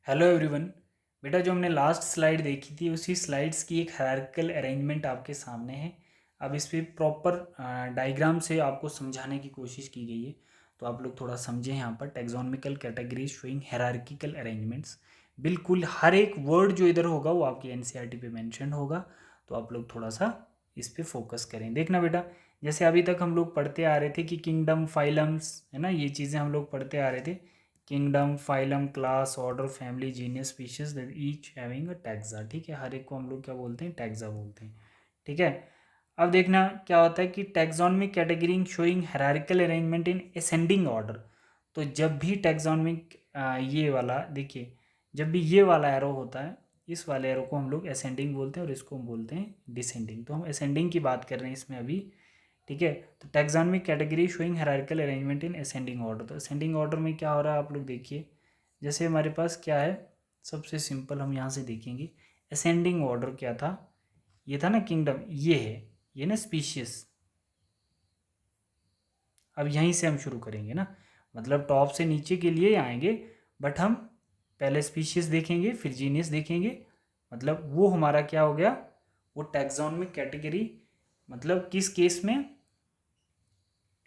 Hello everyone. बेटा जो हमने लास्ट स्लाइड देखी थी उसी स्लाइड्स की एक हायरार्किकल अरेंजमेंट आपके सामने है। अब इस पे प्रॉपर डायग्राम से आपको समझाने की कोशिश की गई है, तो आप लोग थोड़ा समझें। यहाँ पर taxonomical categories showing hierarchical arrangements, बिल्कुल हर एक वर्ड जो इधर होगा वो आपकी एनसीईआरटी पे मेंशन होगा, तो आप लोग थोड़ा सा इस पे फोकस करें। देखना बेटा, जैसे अभी तक हम लोग पढ़ते आ रहे थे कि किंगडम, फाइलम्स, है ना, ये चीज़ें हम लोग पढ़ते आ रहे थे। Kingdom, phylum, class, order, family, genius, species, that each having a taxa. ठीक है, हर एक को हम लोग क्या बोलते हैं, टैक्सा बोलते हैं। ठीक है, अब देखना क्या होता है कि taxonomic category showing hierarchical arrangement in ascending order. तो जब भी टैक्सोनॉमिक ये वाला देखिए, जब भी ये वाला एरो होता है, इस वाले एरो को हम लोग असेंडिंग बोलते हैं और इसको हम बोलते हैं डिसेंडिंग। तो हम असेंडिंग की बात कर रहे हैं इसमें अभी। ठीक है, तो taxonomic category showing hierarchical arrangement in ascending order. तो असेंडिंग ऑर्डर में क्या हो रहा है आप लोग देखिए, जैसे हमारे पास क्या है, सबसे सिंपल हम यहाँ से देखेंगे। असेंडिंग ऑर्डर क्या था, ये था ना किंगडम, ये है, ये ना स्पीशीज। अब यहीं से हम शुरू करेंगे ना, मतलब टॉप से नीचे के लिए आएंगे, बट हम पहले स्पीशीज देखेंगे फिर जीनियस देखेंगे। मतलब वो हमारा क्या हो गया, वो टैक्सोनॉमिक कैटेगरी, मतलब किस केस में,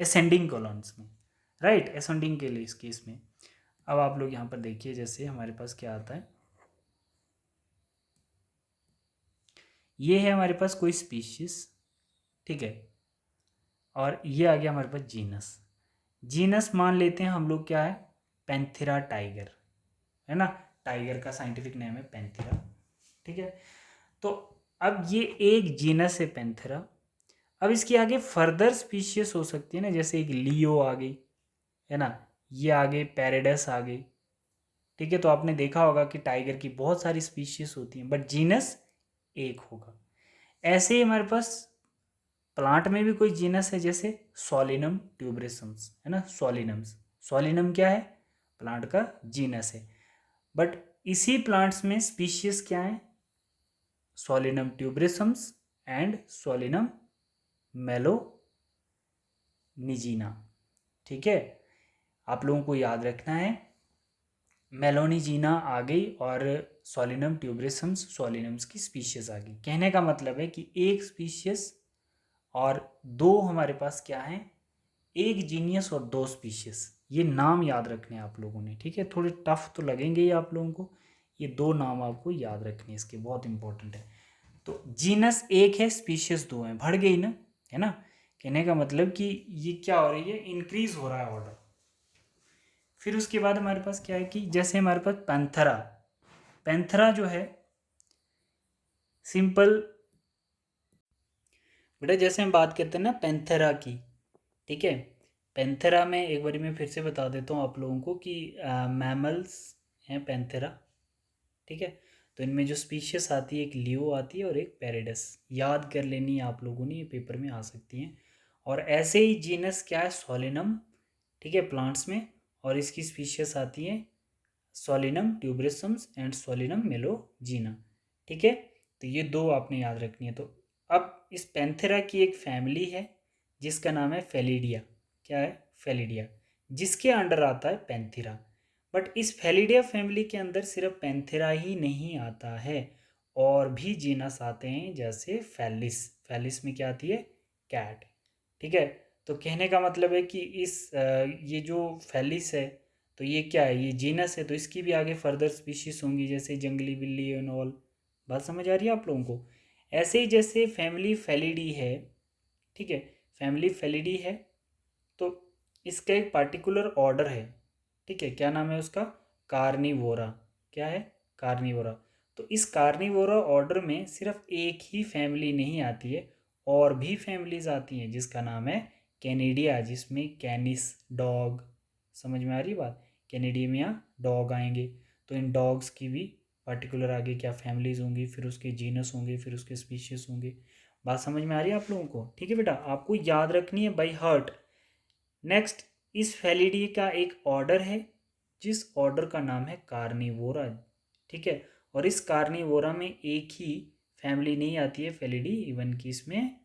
असेंडिंग कॉलम्स में, राइट, असेंडिंग के लिए इस केस में। अब आप लोग यहाँ पर देखिए, जैसे हमारे पास क्या आता है, ये है हमारे पास कोई स्पीशीज। ठीक है, और ये आ गया हमारे पास जीनस। जीनस मान लेते हैं हम लोग क्या है, पैंथेरा टाइगर, है ना, टाइगर का साइंटिफिक नेम है पैंथेरा। ठीक है, तो अब ये एक जीनस है पैंथेरा। अब इसके आगे फर्दर स्पीशीज हो सकती है ना, जैसे एक लियो आ गई, है ना, ये आगे पैरेडस आ गई। ठीक है, तो आपने देखा होगा कि टाइगर की बहुत सारी स्पीशीज होती हैं बट जीनस एक होगा। ऐसे ही हमारे पास प्लांट में भी कोई जीनस है, जैसे सोलिनम ट्यूबरेसम्स, है ना, सोलिनम्स। सोलिनम क्या है, प्लांट का जीनस है, बट इसी प्लांट्स में स्पीशीज क्या है, सोलिनम ट्यूबरेसम्स एंड सोलिनम मेलोनिजीना। ठीक है, आप लोगों को याद रखना है, मेलोनिजीना आ गई और सोलिनम ट्यूबरेसम्स, सोलिनम्स की स्पीशीज आ गई। कहने का मतलब है कि एक स्पीशीज और दो हमारे पास क्या है, एक जीनियस और दो स्पीशीज। ये नाम याद रखने हैं आप लोगों ने। ठीक है, थोड़े टफ तो लगेंगे ही आप लोगों को, ये दो नाम आपको याद रखने इसके, बहुत इंपॉर्टेंट है। तो जीनस एक है, स्पीशीज दो हैं, बढ़ गई ना, है ना। कहने का मतलब कि ये क्या हो रही है, इंक्रीज हो रहा है ऑर्डर। फिर उसके बाद हमारे पास क्या है कि जैसे हमारे पास पैंथरा, पैंथरा जो है सिंपल, बेटा जैसे हम बात करते हैं ना पैंथेरा की, ठीक है, पैंथेरा में एक बार मैं फिर से बता देता हूँ आप लोगों को कि मैमल्स हैं पैंथेरा। ठीक है, तो इनमें जो स्पीशीज आती है, एक लियो आती है और एक पैरेडस, याद कर लेनी है आप लोगों ने, ये पेपर में आ सकती हैं। और ऐसे ही जीनस क्या है, सोलिनम, ठीक है, प्लांट्स में, और इसकी स्पीशीज आती है सोलिनम ट्यूबरेसम्स एंड सोलिनम मेलोजीना। ठीक है, तो ये दो आपने याद रखनी है। तो अब इस पैंथेरा की एक फैमिली है जिसका नाम है फेलिडिया। क्या है, फेलिडिया, जिसके अंडर आता है पैंथेरा। बट इस फेलिडिया फैमिली के अंदर सिर्फ पैंथेरा ही नहीं आता है, और भी जीनस आते हैं, जैसे फैलिस। फैलिस में क्या आती है, कैट। ठीक है, तो कहने का मतलब है कि ये जो फैलिस है, तो ये क्या है, ये जीनस है, तो इसकी भी आगे फर्दर स्पीशीज होंगी, जैसे जंगली बिल्ली एंड ऑल। बात समझ आ रही है आप लोगों को। ऐसे ही जैसे फैमिली फेलिडी है, ठीक है, फैमिली फेलिडी है, तो इसका एक पार्टिकुलर ऑर्डर है। ठीक है, क्या नाम है उसका, कार्निवोरा। क्या है, कार्निवोरा। तो इस कार्निवोरा ऑर्डर में सिर्फ एक ही फैमिली नहीं आती है, और भी फैमिलीज आती हैं, जिसका नाम है कैनिडिया, जिसमें कैनिस डॉग, समझ में आ रही बात, कैनेडिया में यहाँ डॉग आएंगे, तो इन डॉग्स की भी पर्टिकुलर आगे क्या फैमिलीज होंगी, फिर उसके जीनस होंगे, फिर उसके स्पीशीज होंगे। बात समझ में आ रही है आप लोगों को। ठीक है बेटा, आपको याद रखनी है बाई हार्ट। नेक्स्ट, इस फैलिडी का एक ऑर्डर है, जिस ऑर्डर का नाम है कार्निवोरा। ठीक है, और इस कार्निवोरा में एक ही फैमिली नहीं आती है फेलिडी, इवन की इसमें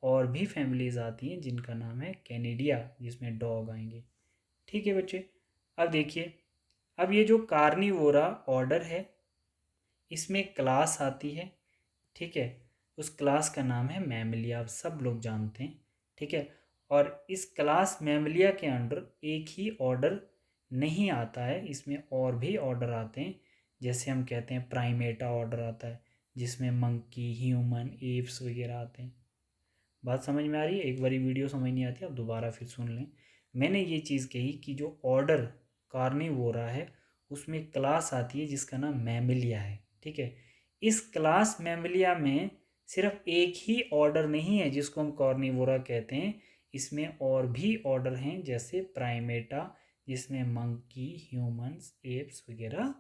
और भी फैमिलीज आती हैं, जिनका नाम है कैनेडिया, जिसमें डॉग आएंगे। ठीक है बच्चे, अब देखिए, अब ये जो कार्निवोरा ऑर्डर है, इसमें क्लास आती है, ठीक है। उस क्लास का नाम है मैमलिया, आप सब लोग जानते हैं, ठीक है। और इस क्लास मैमलिया के अंडर एक ही ऑर्डर नहीं आता है, इसमें और भी ऑर्डर आते हैं। जैसे हम कहते हैं प्राइमेटा ऑर्डर आता है, जिसमें मंकी, ह्यूमन, एप्स वगैरह आते हैं। बात समझ में आ रही है? एक बारी वीडियो समझ नहीं आती, आप दोबारा फिर सुन लें। मैंने ये चीज़ कही कि जो ऑर्डर कार्निवोरा है उसमें क्लास आती है जिसका नाम मैमलिया है, ठीक है। इस क्लास मैमलिया में सिर्फ एक ही ऑर्डर नहीं है जिसको हम कार्निवोरा कहते हैं, इसमें और भी ऑर्डर हैं, जैसे प्राइमेटा, जिसमें मंकी, ह्यूमंस, एप्स वगैरह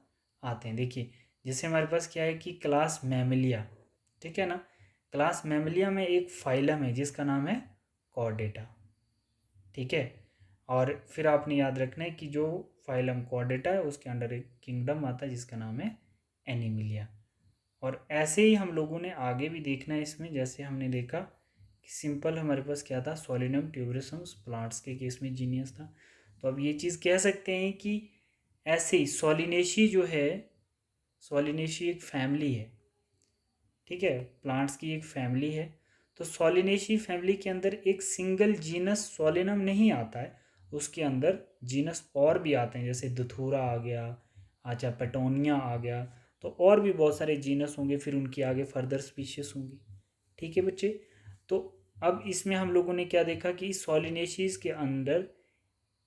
आते हैं। देखिए, जैसे हमारे पास क्या है कि क्लास मैमलिया, ठीक है ना। क्लास मैमलिया में एक फाइलम है जिसका नाम है कॉर्डेटा, ठीक है। और फिर आपने याद रखना है कि जो फाइलम कॉर्डेटा है उसके अंडर एक किंगडम आता है जिसका नाम है एनिमिलिया। और ऐसे ही हम लोगों ने आगे भी देखना है इसमें, जैसे हमने देखा कि सिंपल हमारे पास क्या था, सोलिनम ट्यूबरसम्स प्लांट्स के केस में जीनियस था। तो अब ये चीज़ कह सकते हैं कि ऐसे ही सोलिनेशी जो है, सोलिनेशी एक फैमिली है, ठीक है, प्लांट्स की एक फैमिली है। तो सोलिनेशी फैमिली के अंदर एक सिंगल जीनस सोलिनम नहीं आता है, उसके अंदर जीनस और भी आते हैं, जैसे दुथूरा आ गया, अच्छा पेटोनिया आ गया, तो और भी बहुत सारे जीनस होंगे, फिर उनकी आगे फर्दर स्पीशीज होंगी, ठीक है बच्चे। तो अब इसमें हम लोगों ने क्या देखा कि सोलिनेशीज के अंदर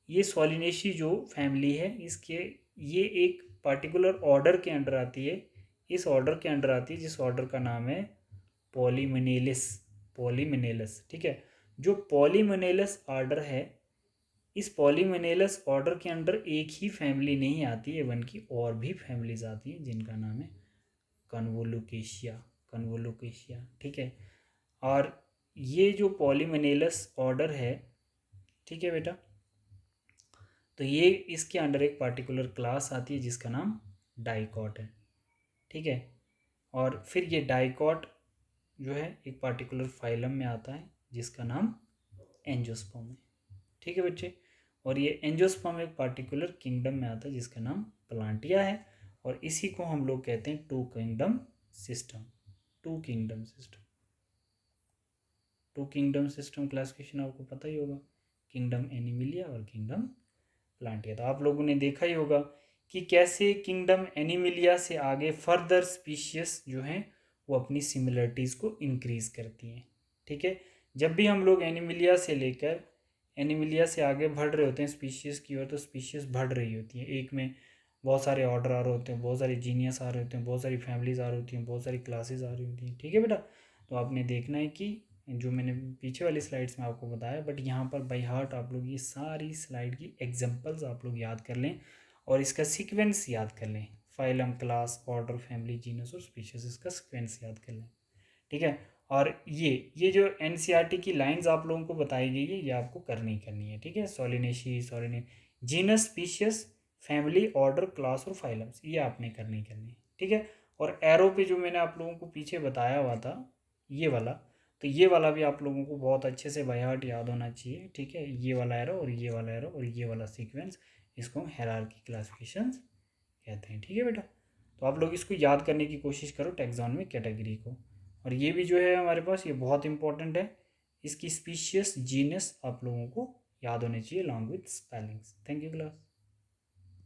ये सोलिनेशी जो फैमिली है, इसके ये एक पार्टिकुलर ऑर्डर के अंडर आती है, इस ऑर्डर के अंडर आती है जिस ऑर्डर का नाम है पॉलीमिनेलिस, पॉलीमिनेलस, ठीक है। जो पॉलीमिनेलस ऑर्डर है, इस पॉलीमिनेलस ऑर्डर के अंडर एक ही फैमिली नहीं आती है, बल्कि और भी फैमिलीज आती हैं जिनका नाम है कन्वोलुकेशिया, कन्वोलुकेशिया, ठीक है। और ये जो पॉलीमिनेलस ऑर्डर है, ठीक है बेटा, तो ये इसके अंडर एक पार्टिकुलर क्लास आती है जिसका नाम डाइकॉट है, ठीक है। और फिर ये डाइकॉट जो है एक पार्टिकुलर फाइलम में आता है जिसका नाम एंजियोस्पर्म है, ठीक है बच्चे। और ये एंजियोस्पर्म एक पार्टिकुलर किंगडम में आता है जिसका नाम प्लांटिया है, और इसी को हम लोग कहते हैं two kingdom system, two kingdom system. Two kingdom system classification आपको पता ही होगा, किंगडम एनिमिलिया और किंगडम प्लांटिया। तो आप लोगों ने देखा ही होगा कि कैसे किंगडम एनिमिलिया से आगे फर्दर स्पीशीज जो हैं वो अपनी सिमिलरिटीज़ को इंक्रीज करती हैं, ठीक है। जब भी हम लोग एनिमिलिया से लेकर एनिमिलिया से आगे बढ़ रहे होते हैं स्पीशीज़ की ओर, तो स्पीशीज़ बढ़ रही होती हैं, एक में बहुत सारे ऑर्डर आ रहे होते हैं, बहुत सारे जीनियस आ रहे होते हैं, बहुत सारी फैमिलीज आ रही होती हैं, बहुत सारी क्लासेस आ रही होती हैं, ठीक है बेटा। तो आपने देखना है कि जो मैंने पीछे वाली स्लाइड्स में आपको बताया, बट यहाँ पर बाई हार्ट आप लोग ये सारी स्लाइड की एग्जांपल्स आप लोग याद कर लें और इसका सीक्वेंस याद कर लें, phylum, class, order, family, genus और स्पीशीज, इसका सीक्वेंस याद कर लें, ठीक है। और ये जो एनसीईआरटी की लाइंस आप लोगों को बताई गई है, ये आपको करनी है, ठीक है। Solanaceae, Solanum, genus, species, family, order, class और फाइलम्स, ये आपने करनी है, ठीक है। और एरो पे जो मैंने आप लोगों को पीछे बताया हुआ था ये वाला, तो ये वाला भी आप लोगों को बहुत अच्छे से बाय हार्ट याद होना चाहिए, ठीक है। ये वाला एरो और ये वाला एरो और ये वाला सीक्वेंस, इसको हम हायरार्की क्लासिफिकेशंस कहते हैं, ठीक है बेटा। तो आप लोग इसको याद करने की कोशिश करो टैक्सोनॉमी कैटेगरी को। और ये भी जो है हमारे पास, ये बहुत इंपॉर्टेंट है, इसकी स्पीशीज, जीनस आप लोगों को याद होने चाहिए along with spellings. Thank you class.